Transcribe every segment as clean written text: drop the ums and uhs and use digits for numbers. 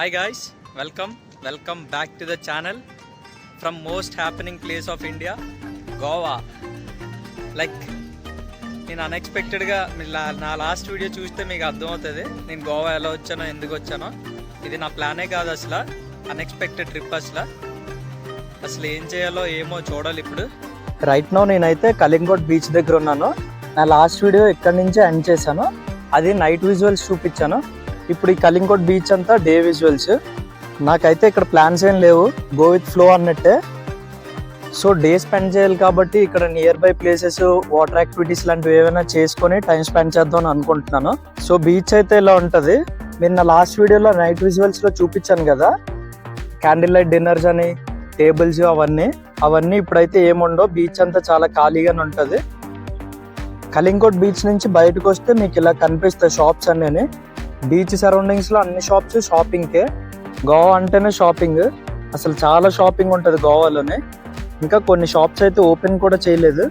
Hi guys, welcome back to the channel from most happening place of India, Goa. Like నేను అన్ఎక్స్పెక్టెడ్గా నా last video చూస్తే మీకు అర్థమవుతుంది నేను గోవా ఎలా వచ్చానో ఎందుకు వచ్చానో. ఇది నా ప్లానే కాదు, అసలు అన్ఎక్స్పెక్టెడ్ ట్రిప్. అసలు ఏం చేయాలో ఏమో చూడాలి ఇప్పుడు. రైట్ నో నేనైతే కళింగోట్ బీచ్ దగ్గర ఉన్నాను. నా లాస్ట్ వీడియో ఇక్కడి నుంచే ఎండ్ చేశాను, అది నైట్ విజువల్స్ చూపించాను. ఇప్పుడు ఈ కళింగోట్ బీచ్ అంతా డే విజువల్స్. నాకైతే ఇక్కడ ప్లాన్స్ ఏం లేవు, గో విత్ ఫ్లో అన్నట్టే. సో డే స్పెండ్ చేయాలి కాబట్టి ఇక్కడ near by places, water activities లాంటివి ఏమైనా చేసుకొని టైం స్పెండ్ చేద్దాం అనుకుంటున్నాను. సో బీచ్ అయితే ఇలా ఉంటుంది. మీరు నా లాస్ట్ వీడియోలో నైట్ విజువల్స్లో చూపించాను కదా, క్యాండిల్ లైట్ డిన్నర్స్ అని, టేబుల్స్ అవన్నీ ఇప్పుడైతే ఏముండో. బీచ్ అంతా చాలా ఖాళీగానే ఉంటుంది. కళింగోట్ బీచ్ నుంచి బయటకు వస్తే మీకు ఇలా కనిపిస్తాయి షాప్స్ అన్నీ. బీచ్ సరౌండింగ్స్లో అన్ని షాప్స్ షాపింగ్కే. గోవా అంటేనే షాపింగ్, అసలు చాలా షాపింగ్ ఉంటుంది గోవాలోనే. ఇంకా కొన్ని షాప్స్ అయితే ఓపెన్ కూడా చేయలేదు,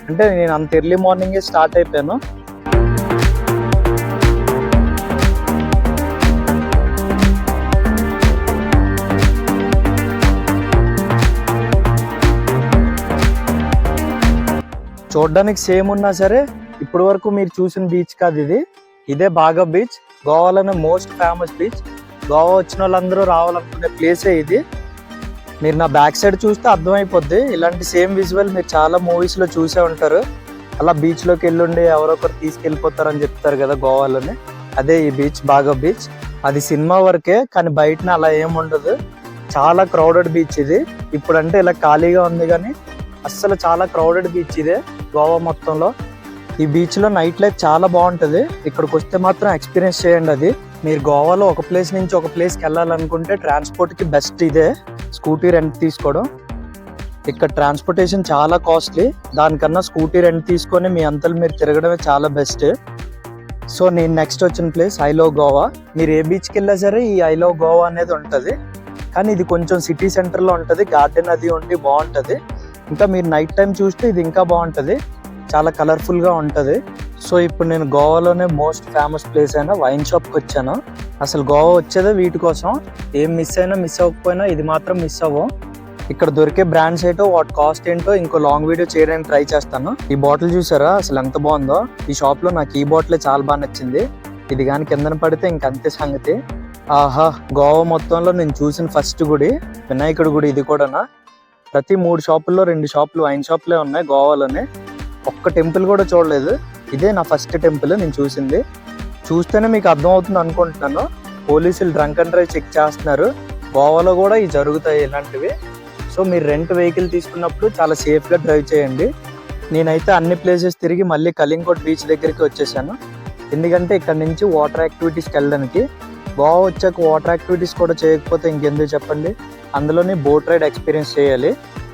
అంటే నేను అంత ఎర్లీ మార్నింగే స్టార్ట్ అయిపోయాను. చూడడానికి సేమ్ ఉన్నా సరే ఇప్పటి వరకు మీరు చూసిన బీచ్ కాదు ఇదే బాగా బీచ్, గోవాలోనే మోస్ట్ ఫేమస్ బీచ్. గోవా వచ్చిన వాళ్ళందరూ రావాలనుకునే ప్లేసే ఇది. మీరు నా బ్యాక్ సైడ్ చూస్తే అర్థమైపోద్ది. ఇలాంటి సేమ్ విజువల్ మీరు చాలా మూవీస్లో చూసే ఉంటారు. అలా బీచ్లోకి వెళ్ళుండి ఎవరో ఒకరు తీసుకెళ్ళిపోతారని చెప్తారు కదా గోవాలోనే, అదే ఈ బీచ్ బాగా బీచ్. అది సినిమా వరకే, కానీ బయటన అలా ఏముండదు. చాలా క్రౌడెడ్ బీచ్ ఇది. ఇప్పుడంటే ఇలా ఖాళీగా ఉంది, కానీ అస్సలు చాలా క్రౌడెడ్ బీచ్ ఇదే గోవా మొత్తంలో. ఈ బీచ్లో నైట్ లైఫ్ చాలా బాగుంటుంది. ఇక్కడికి వస్తే మాత్రం ఎక్స్పీరియన్స్ చేయండి. అది మీరు గోవాలో ఒక ప్లేస్ నుంచి ఒక ప్లేస్కి వెళ్ళాలనుకుంటే ట్రాన్స్పోర్ట్కి బెస్ట్ ఇదే, స్కూటీ రెంట్ తీసుకోవడం. ఇక్కడ ట్రాన్స్పోర్టేషన్ చాలా కాస్ట్లీ, దానికన్నా స్కూటీ రెంట్ తీసుకొని మీ అంతలు మీరు తిరగడమే చాలా బెస్ట్. సో నేను నెక్స్ట్ వచ్చిన ప్లేస్ ఐ లవ్ గోవా. మీరు ఏ బీచ్కి వెళ్ళా సరే ఈ ఐ లవ్ గోవా అనేది ఉంటుంది, కానీ ఇది కొంచెం సిటీ సెంటర్లో ఉంటుంది. గార్డెన్ అది ఉండి బాగుంటుంది. ఇంకా మీరు నైట్ టైం చూస్తే ఇది ఇంకా బాగుంటుంది, చాలా కలర్ఫుల్గా ఉంటుంది. సో ఇప్పుడు నేను గోవాలోనే మోస్ట్ ఫేమస్ ప్లేస్ అయిన వైన్ షాప్కి వచ్చాను. అసలు గోవా వచ్చేదే వీటి కోసం. ఏం మిస్ అవ్వకపోయినా ఇది మాత్రం మిస్ అవ్వం. ఇక్కడ దొరికే బ్రాండ్స్ ఏంటో, వాటి కాస్ట్ ఏంటో ఇంకో లాంగ్ వీడియో చేయడానికి ట్రై చేస్తాను. ఈ బాటిల్ చూసారా అసలు ఎంత బాగుందో. ఈ షాప్లో నాకు ఈ బాటిలే చాలా బాగా నచ్చింది. ఇది కానీ కిందన పడితే ఇంకంతే సంగతి. ఆహా, గోవా మొత్తంలో నేను చూసిన ఫస్ట్ గుడి వినాయకుడి గుడి ఇది కూడానా. ప్రతి 3 షాపుల్లో 2 షాపులు వైన్ షాప్లే ఉన్నాయి గోవాలోనే. ఒక్క టెంపుల్ కూడా చూడలేదు. ఇదే నా ఫస్ట్ టెంపుల్ నేను చూసింది. చూస్తేనే మీకు అర్థం అవుతుంది అనుకుంటున్నాను. పోలీసులు డ్రంక్ అండ్ డ్రైవ్ చెక్ చేస్తున్నారు. గోవాలో కూడా ఇవి జరుగుతాయి ఇలాంటివి. సో మీరు రెంట్ వెహికల్ తీసుకున్నప్పుడు చాలా సేఫ్గా డ్రైవ్ చేయండి. నేనైతే అన్ని ప్లేసెస్ తిరిగి మళ్ళీ కళింగోట్ బీచ్ దగ్గరికి వచ్చేసాను. ఎందుకంటే ఇక్కడ నుంచి వాటర్ యాక్టివిటీస్కి వెళ్ళడానికి. గోవా వచ్చాక వాటర్ యాక్టివిటీస్ కూడా చేయకపోతే ఇంకెందుకు చెప్పండి. అందులోనే బోట్ రైడ్ ఎక్స్పీరియన్స్ చేయాలి.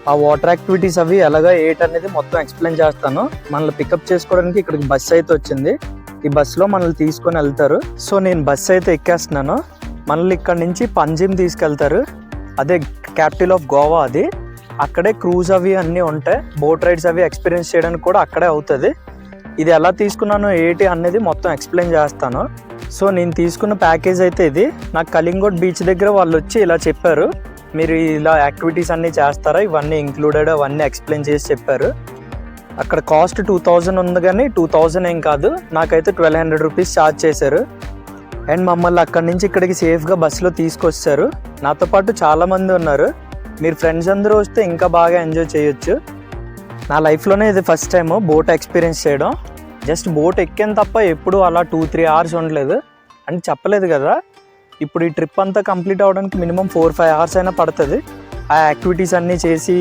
ఆ వాటర్ యాక్టివిటీస్ అవి ఎలాగా అనేది మొత్తం ఎక్స్ప్లెయిన్ చేస్తాను. మనల్ని పికప్ చేసుకోవడానికి ఇక్కడికి బస్సు అయితే వచ్చింది. ఈ బస్సులో మనల్ని తీసుకొని వెళ్తారు. సో నేను బస్సు అయితే ఎక్కేస్తున్నాను. మనల్ని ఇక్కడ నుంచి పంజిమ్ తీసుకెళ్తారు, అదే క్యాపిటల్ ఆఫ్ గోవా అది. అక్కడే క్రూజ్ అవి అన్నీ ఉంటాయి. బోట్ రైడ్స్ అవి ఎక్స్పీరియన్స్ చేయడానికి కూడా అక్కడే అవుతుంది. ఇది ఎలా తీసుకున్నాను ఏంటి అనేది మొత్తం ఎక్స్ప్లెయిన్ చేస్తాను. సో నేను తీసుకున్న ప్యాకేజ్ అయితే ఇది. నాకు కళింగోట్ బీచ్ దగ్గర వాళ్ళు వచ్చి ఇలా చెప్పారు, మీరు ఇలా యాక్టివిటీస్ అన్నీ చేస్తారా, ఇవన్నీ ఇంక్లూడెడ్, అవన్నీ ఎక్స్ప్లెయిన్ చేసి చెప్పారు. అక్కడ కాస్ట్ 2000 ఉంది, కానీ 2000 ఏం కాదు, నాకైతే 1200 రూపీస్ ఛార్జ్ చేశారు. అండ్ మమ్మల్ని అక్కడి నుంచి ఇక్కడికి సేఫ్గా బస్సులో తీసుకొచ్చారు. నాతో పాటు చాలామంది ఉన్నారు. మీరు ఫ్రెండ్స్ అందరూ వస్తే ఇంకా బాగా ఎంజాయ్ చేయొచ్చు. నా లైఫ్లోనే ఇది ఫస్ట్ టైం బోట్ ఎక్స్పీరియన్స్ చేయడం. జస్ట్ బోట్ ఎక్కాను తప్ప ఎప్పుడు అలా 2-3 అవర్స్ ఉండలేదు. అంటే చెప్పలేదు కదా, ఇప్పుడు ఈ ట్రిప్ అంతా కంప్లీట్ అవ్వడానికి మినిమం 4-5 అవర్స్ అయినా పడుతుంది. ఆ యాక్టివిటీస్ అన్నీ చేసి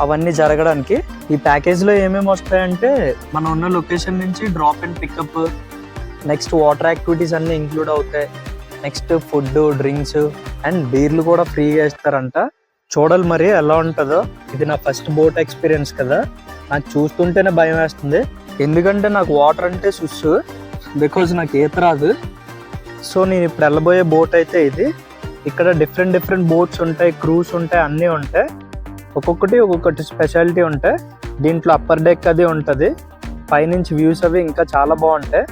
అవన్నీ జరగడానికి. ఈ ప్యాకేజ్లో ఏమేమి వస్తాయంటే మనం ఉన్న లొకేషన్ నుంచి drop and pickup, next water activities అన్నీ ఇంక్లూడ్ అవుతాయి. నెక్స్ట్ ఫుడ్, డ్రింక్స్ అండ్ బీర్లు కూడా ఫ్రీగా ఇస్తారంట. చూడాలి మరి ఎలా ఉంటుందో. ఇది నా ఫస్ట్ బోట్ ఎక్స్పీరియన్స్ కదా, నాకు చూస్తుంటేనే భయం వేస్తుంది. ఎందుకంటే నాకు వాటర్ అంటే సుస్సు, బికాజ్ నాకు ఈత రాదు. సో నేను ఇప్పుడు వెళ్ళబోయే బోట్ అయితే ఇది. ఇక్కడ డిఫరెంట్ బోట్స్ ఉంటాయి, క్రూస్ ఉంటాయి, అన్నీ ఉంటాయి. ఒక్కొక్కటి స్పెషాలిటీ ఉంటాయి. దీంట్లో అప్పర్ డెక్ అది ఉంటుంది. పైనుంచి వ్యూస్ అవి ఇంకా చాలా బాగుంటాయి.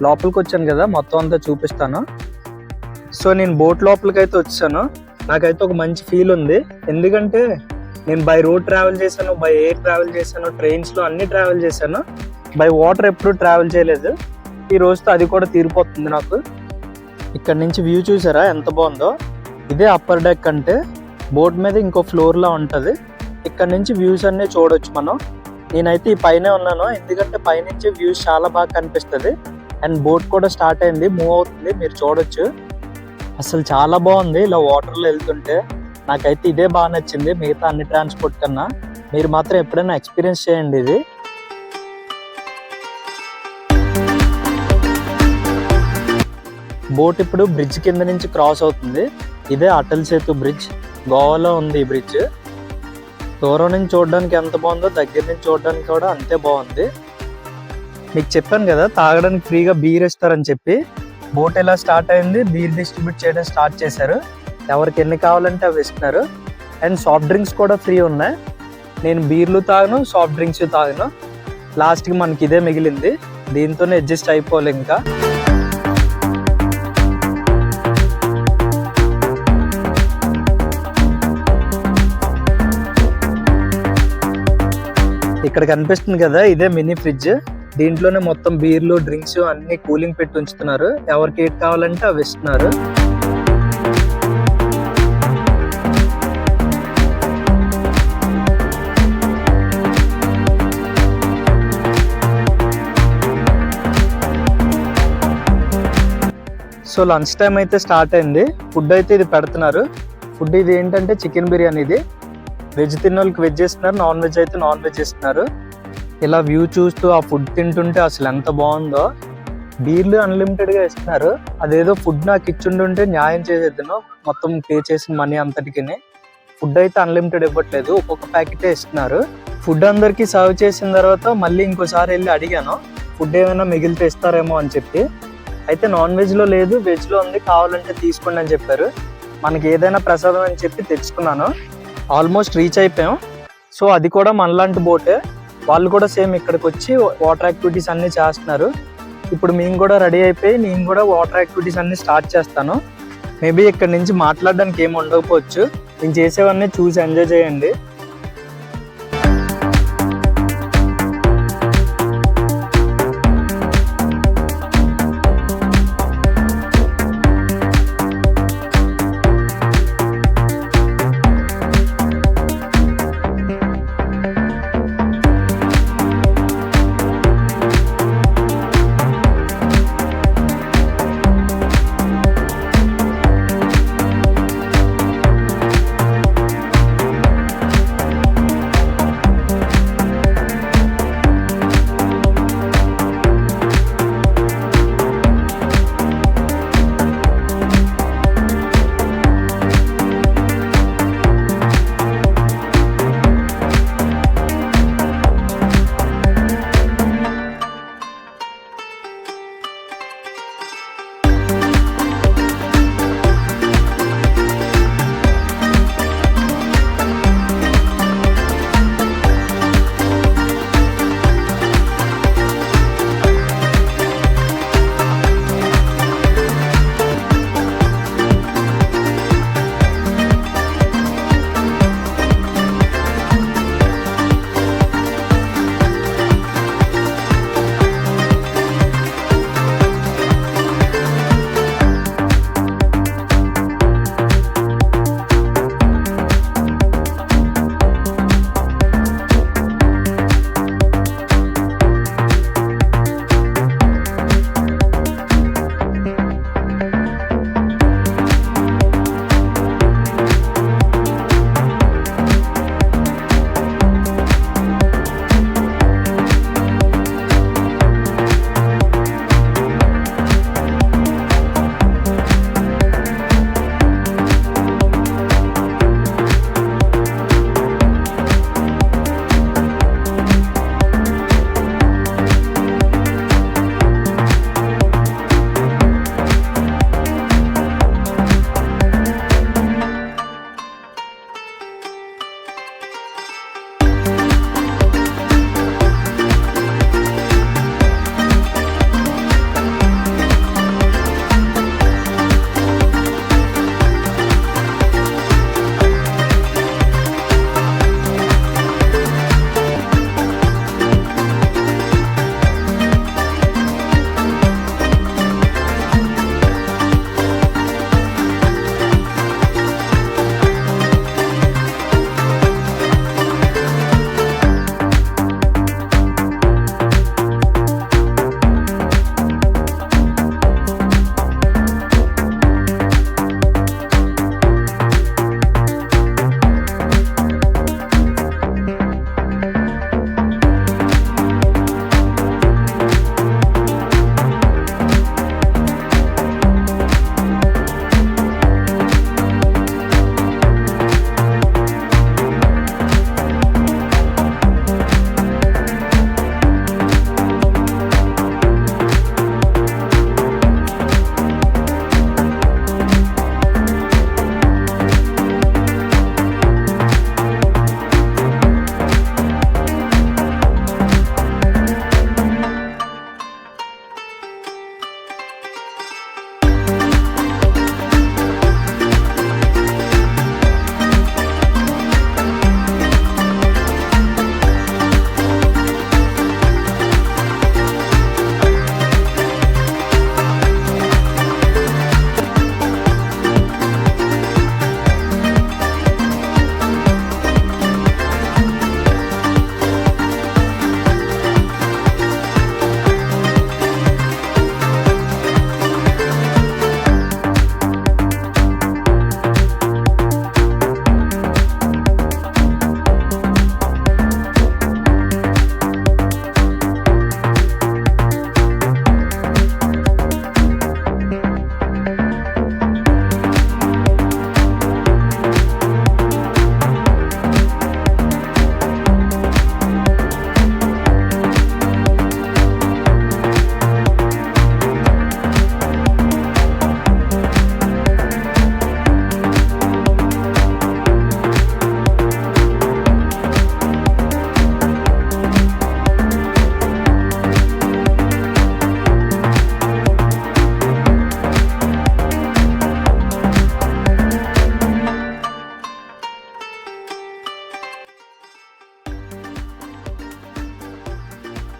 లోపలికి వచ్చాను కదా, మొత్తం అంతా చూపిస్తాను. సో నేను బోట్ లోపలికి అయితే వచ్చాను. నాకైతే ఒక మంచి ఫీల్ ఉంది, ఎందుకంటే నేను బై రోడ్ ట్రావెల్ చేశాను, బై ఎయిర్ ట్రావెల్ చేశాను, ట్రైన్స్లో అన్ని ట్రావెల్ చేశాను, బై వాటర్ ఎప్పుడు ట్రావెల్ చేయలేదు. ఈ రోజుతో అది కూడా తీరిపోతుంది నాకు. ఇక్కడ నుంచి వ్యూ చూసారా ఎంత బాగుందో. ఇదే అప్పర్ డెక్ అంటే బోట్ మీద ఇంకో ఫ్లోర్లా ఉంటుంది. ఇక్కడ నుంచి వ్యూస్ అన్నీ చూడొచ్చు మనం. నేనైతే ఈ పైనే ఉన్నాను, ఎందుకంటే పైనుంచి వ్యూస్ చాలా బాగా కనిపిస్తుంది. అండ్ బోట్ కూడా స్టార్ట్ అయింది, మూవ్ అవుతుంది, మీరు చూడొచ్చు. అసలు చాలా బాగుంది ఇలా వాటర్లో వెళ్తుంటే. నాకైతే ఇదే బాగా నచ్చింది మిగతా అన్ని ట్రాన్స్పోర్ట్ కన్నా. మీరు మాత్రం ఎప్పుడైనా ఎక్స్పీరియన్స్ చేయండి ఇది. బోట్ ఇప్పుడు బ్రిడ్జ్ కింద నుంచి క్రాస్ అవుతుంది. ఇదే అటల్ సేతు బ్రిడ్జ్, గోవాలో ఉంది ఈ బ్రిడ్జ్. దూరం నుంచి చూడడానికి ఎంత బాగుందో దగ్గర నుంచి చూడడానికి కూడా అంతే బాగుంది. మీకు చెప్పాను కదా తాగడానికి ఫ్రీగా బీర్ ఇస్తారని చెప్పి. బోట్ ఎలా స్టార్ట్ అయింది, బీర్ డిస్ట్రిబ్యూట్ చేయడం స్టార్ట్ చేశారు. ఎవరికి ఎన్ని కావాలంటే అవి ఇస్తున్నారు. అండ్ సాఫ్ట్ డ్రింక్స్ కూడా ఫ్రీ ఉన్నాయి. నేను బీర్లు తాగను, సాఫ్ట్ డ్రింక్స్ తాగను. లాస్ట్కి మనకి ఇదే మిగిలింది, దీంతోనే అడ్జస్ట్ అయిపోవాలి. ఇంకా ఇక్కడ కనిపిస్తుంది కదా ఇదే మినీ ఫ్రిడ్జ్. దీంట్లోనే మొత్తం బీర్లు, డ్రింక్స్ అన్ని కూలింగ్ పెట్టి ఉంచుతున్నారు. ఎవరికి ఏది కావాలంటే అవి ఇస్తున్నారు. సో లంచ్ టైం అయితే స్టార్ట్ అయింది. ఫుడ్ అయితే ఇది పెడుతున్నారు. ఫుడ్ ఇది ఏంటంటే చికెన్ బిర్యానీ. ఇది వెజ్ తిన్న వాళ్ళకి వెజ్ ఇస్తున్నారు, నాన్ వెజ్ అయితే నాన్ వెజ్ ఇస్తున్నారు. ఇలా వ్యూ చూస్తూ ఆ ఫుడ్ తింటుంటే అసలు ఎంత బాగుందో. బీర్లు అన్లిమిటెడ్గా ఇస్తున్నారు. అదేదో ఫుడ్ నాకు ఇచ్చిండుంటే న్యాయం చేసేద్దాను, మొత్తం పే చేసిన మనీ అంతటికి. ఫుడ్ అయితే అన్లిమిటెడ్ ఇవ్వట్లేదు, ఒక్కొక్క ప్యాకెటే ఇస్తున్నారు. ఫుడ్ అందరికీ సర్వ్ చేసిన తర్వాత మళ్ళీ ఇంకోసారి వెళ్ళి అడిగాను ఫుడ్ ఏమైనా మిగిలితే ఇస్తారేమో అని చెప్పి. అయితే నాన్ వెజ్లో లేదు, వెజ్లో ఉంది, కావాలంటే తీసుకోండి అని చెప్పారు. మనకి ఏదైనా ప్రసాదం అని చెప్పి తెచ్చుకున్నాను. ఆల్మోస్ట్ రీచ్ అయిపోయాం. సో అది కూడా మనలాంటి బోటే. వాళ్ళు కూడా సేమ్ ఇక్కడికి వచ్చి వాటర్ యాక్టివిటీస్ అన్నీ చేస్తున్నారు. ఇప్పుడు మేము కూడా రెడీ అయిపోయి నేను కూడా వాటర్ యాక్టివిటీస్ అన్నీ స్టార్ట్ చేస్తాను. మేబీ ఇక్కడ నుంచి మాట్లాడడానికి ఏమి ఉండకపోవచ్చు. నేను చేసేవన్నీ చూసి ఎంజాయ్ చేయండి.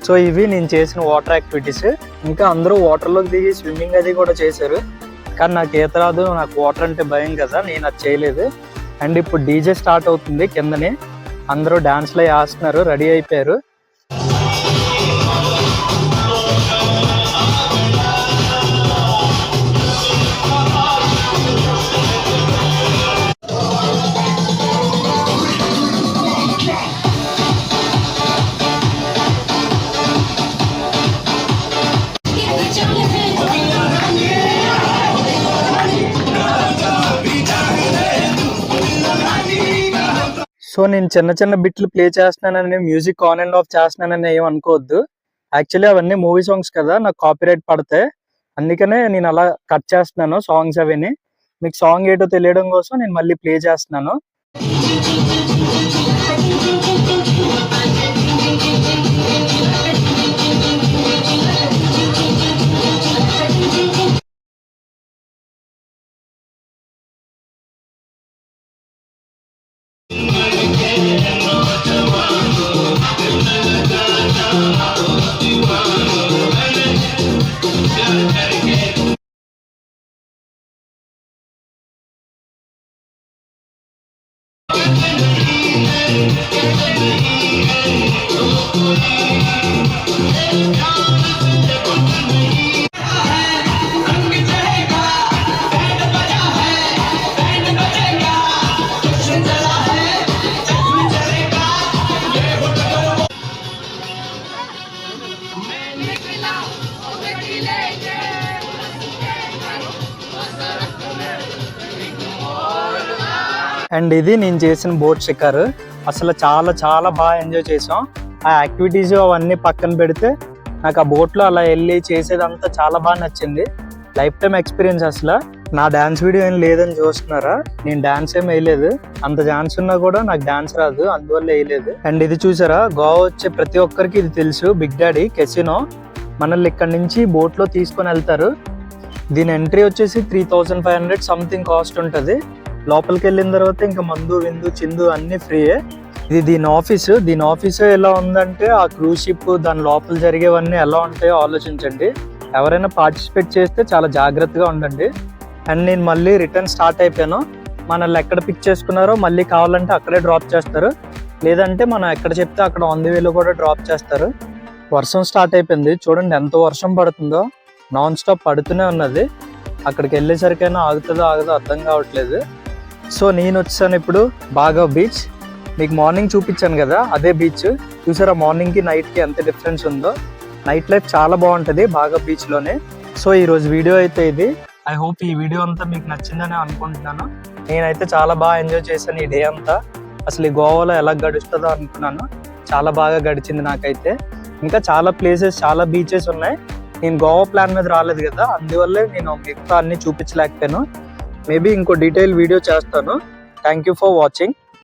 సో ఇవి నేను చేసిన వాటర్ యాక్టివిటీస్. ఇంకా అందరూ వాటర్లోకి దిగి స్విమ్మింగ్ అది కూడా చేశారు, కానీ నాకు ఈత రాదు, నాకు వాటర్ అంటే భయం కదా, నేను అది చేయలేదు. అండ్ ఇప్పుడు డీజే స్టార్ట్ అవుతుంది కిందనే, అందరూ డాన్స్లో వేస్తున్నారు, రెడీ అయిపోయారు. సో నేను చిన్న చిన్న బిట్లు ప్లే చేస్తున్నానని, మ్యూజిక్ ఆన్ అండ్ ఆఫ్ చేస్తున్నానని ఏం అనుకోవద్దు. యాక్చువల్లీ అవన్నీ మూవీ సాంగ్స్ కదా, నాకు కాపీరైట్ పడతాయి, అందుకనే నేను అలా కట్ చేస్తున్నాను సాంగ్స్ అవిని. మీకు సాంగ్ ఏంటో తెలియడం కోసం నేను మళ్ళీ ప్లే చేస్తున్నాను. అండ్ ఇది నేను చేసిన బోట్ షికారు. అసలు చాలా చాలా బాగా ఎంజాయ్ చేసాం. ఆ యాక్టివిటీస్ అవన్నీ పక్కన పెడితే నాకు ఆ బోట్లో అలా వెళ్ళి చేసేదంతా చాలా బాగా నచ్చింది. Life time experience. అసలు నా డాన్స్ వీడియో ఏం లేదని చూస్తున్నారా, నేను డాన్స్ ఏం వేయలేదు, అంత డాన్స్ ఉన్నా కూడా నాకు డాన్స్ రాదు, అందువల్ల వేయలేదు. అండ్ ఇది చూసారా, గోవా వచ్చే ప్రతి ఒక్కరికి ఇది తెలుసు, బిగ్ డాడీ కెసినో. మనల్ని ఇక్కడ నుంచి బోట్లో తీసుకొని వెళ్తారు. దీని ఎంట్రీ వచ్చేసి 3500 సంథింగ్ కాస్ట్ ఉంటుంది. లోపలికి వెళ్ళిన తర్వాత ఇంకా మందు విందు చిందు అన్ని ఫ్రీయే. ఇది దీని ఆఫీస్ ఎలా ఉందంటే, ఆ క్రూజ్ షిప్ దాని లోపల జరిగేవన్నీ ఎలా ఉంటాయో ఆలోచించండి. ఎవరైనా పార్టిసిపేట్ చేస్తే చాలా జాగ్రత్తగా ఉండండి. అండ్ నేను మళ్ళీ రిటర్న్ స్టార్ట్ అయిపోయాను. మనల్ని ఎక్కడ పిక్ చేసుకున్నారో మళ్ళీ కావాలంటే అక్కడే డ్రాప్ చేస్తారు, లేదంటే మనం ఎక్కడ చెప్తే అక్కడ ఆన్ ది వేలో కూడా డ్రాప్ చేస్తారు. వర్షం స్టార్ట్ అయిపోయింది, చూడండి ఎంత వర్షం పడుతుందో, నాన్ స్టాప్ పడుతూనే ఉన్నది. అక్కడికి వెళ్ళేసరికైనా ఆగుతుందో ఆగదో అర్థం కావట్లేదు. సో నేను వచ్చాను ఇప్పుడు బాగా బీచ్. మీకు మార్నింగ్ చూపించాను కదా, అదే బీచ్. చూసారా మార్నింగ్కి నైట్కి ఎంత డిఫరెన్స్ ఉందో. నైట్ లైఫ్ చాలా బాగుంటుంది బాగా బీచ్లోనే. సో ఈరోజు వీడియో అయితే ఇది. ఐ హోప్ ఈ వీడియో అంతా మీకు నచ్చిందని అనుకుంటున్నాను. నేనైతే చాలా బాగా ఎంజాయ్ చేశాను ఈ డే అంతా. అసలు ఈ గోవాలో ఎలా గడుస్తుందో అనుకున్నాను, చాలా బాగా గడిచింది నాకైతే. ఇంకా చాలా ప్లేసెస్, చాలా బీచెస్ ఉన్నాయి. నేను గోవా ప్లాన్ మీద రాలేదు కదా, అందువల్లే నేను మిగతా అన్ని చూపించలేకపోయాను. మేబీ ఇంకో డీటెయిల్ వీడియో చేస్తాను. Thank you for watching.